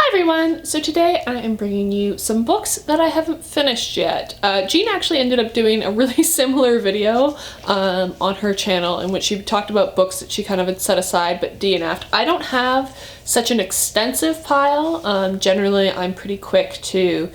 everyone! So today I am bringing you some books that I haven't finished yet. Jean actually ended up doing a really similar video on her channel in which she talked about books that she kind of had set aside but DNF'd. I don't have such an extensive pile. Generally I'm pretty quick to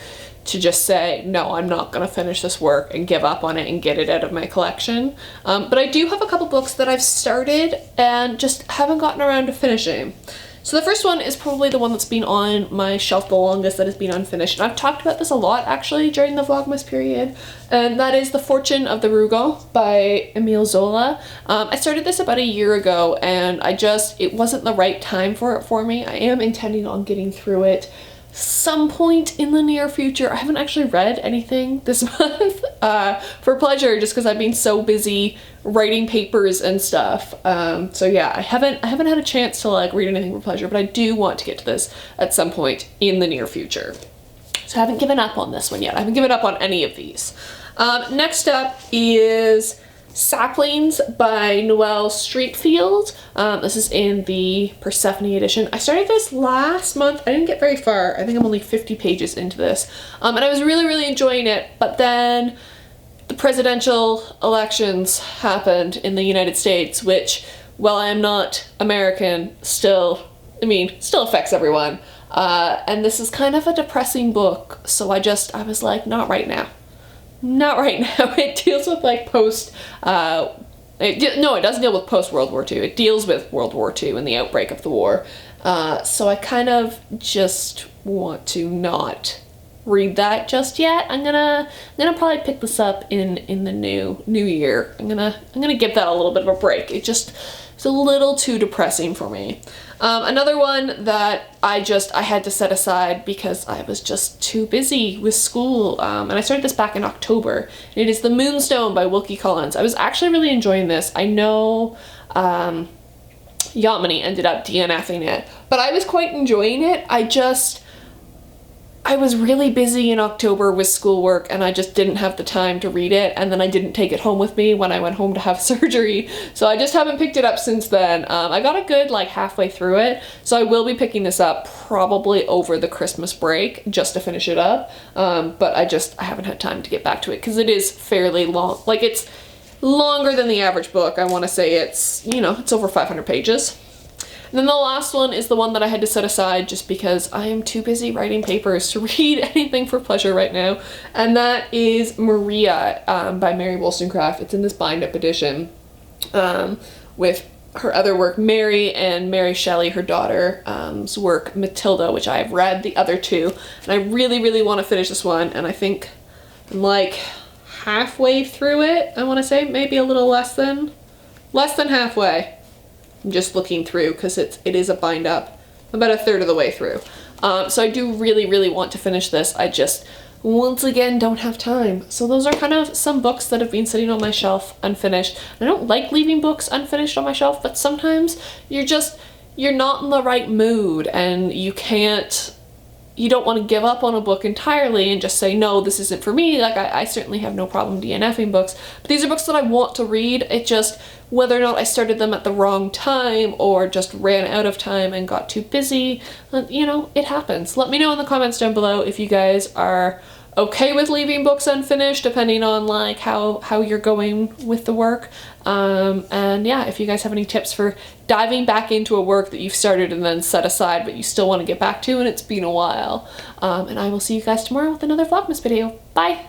just say, no, I'm not gonna finish this work and give up on it and get it out of my collection. But I do have a couple books that I've started and just haven't gotten around to finishing. So the first one is probably the one that's been on my shelf the longest that has been unfinished. And I've talked about this a lot actually during the Vlogmas period. And that is The Fortune of the Rugal by Emile Zola. I started this about a year ago and it wasn't the right time for it for me. I am intending on getting through it some point in the near future. I haven't actually read anything this month for pleasure just because I've been so busy writing papers and stuff. So yeah, I haven't had a chance to like read anything for pleasure, but I do want to get to this at some point in the near future. So I haven't given up on this one yet. I haven't given up on any of these. Next up is Saplings by Noelle Streatfeild. This is in the Persephone edition. I started this last month. I didn't get very far. I think I'm only 50 pages into this. And I was really enjoying it, but then the presidential elections happened in the United States, which, while I am not American, still affects everyone. And this is kind of a depressing book, so I was like, not right now. Not right now. It deals with like it doesn't deal with post-World War II. It deals with World War II and the outbreak of the war. So I kind of just want to not read that just yet. I'm gonna probably pick this up in the new year. I'm gonna give that a little bit of a break. It's a little too depressing for me. Another one that I had to set aside because I was just too busy with school, and I started this back in October. It is The Moonstone by Wilkie Collins. I was actually really enjoying this. I know Yamini ended up DNFing it, but I was quite enjoying it. I was really busy in October with schoolwork and I just didn't have the time to read it, and then I didn't take it home with me when I went home to have surgery, so I just haven't picked it up since then. I got a good like halfway through it, so I will be picking this up probably over the Christmas break just to finish it up, but I haven't had time to get back to it because it is fairly long. Like, it's longer than the average book. I want to say it's over 500 pages. And then the last one is the one that I had to set aside just because I am too busy writing papers to read anything for pleasure right now. And that is Maria by Mary Wollstonecraft. It's in this bind-up edition with her other work, Mary, and Mary Shelley, her daughter's work, Matilda, which I have read the other two. And I really want to finish this one, and I think I'm like halfway through it, I want to say. Maybe a little less than halfway. I'm just looking through because it is a bind up, about a third of the way through. So I do really want to finish this. I just, once again, don't have time. So those are kind of some books that have been sitting on my shelf unfinished. I don't like leaving books unfinished on my shelf, but sometimes you're not in the right mood and you don't want to give up on a book entirely and just say, no, this isn't for me. Like, I certainly have no problem DNFing books, but these are books that I want to read. It just, whether or not I started them at the wrong time or just ran out of time and got too busy, it happens. Let me know in the comments down below if you guys are okay with leaving books unfinished, depending on like how you're going with the work. And yeah, if you guys have any tips for diving back into a work that you've started and then set aside but you still want to get back to and it's been a while. And I will see you guys tomorrow with another Vlogmas video. Bye!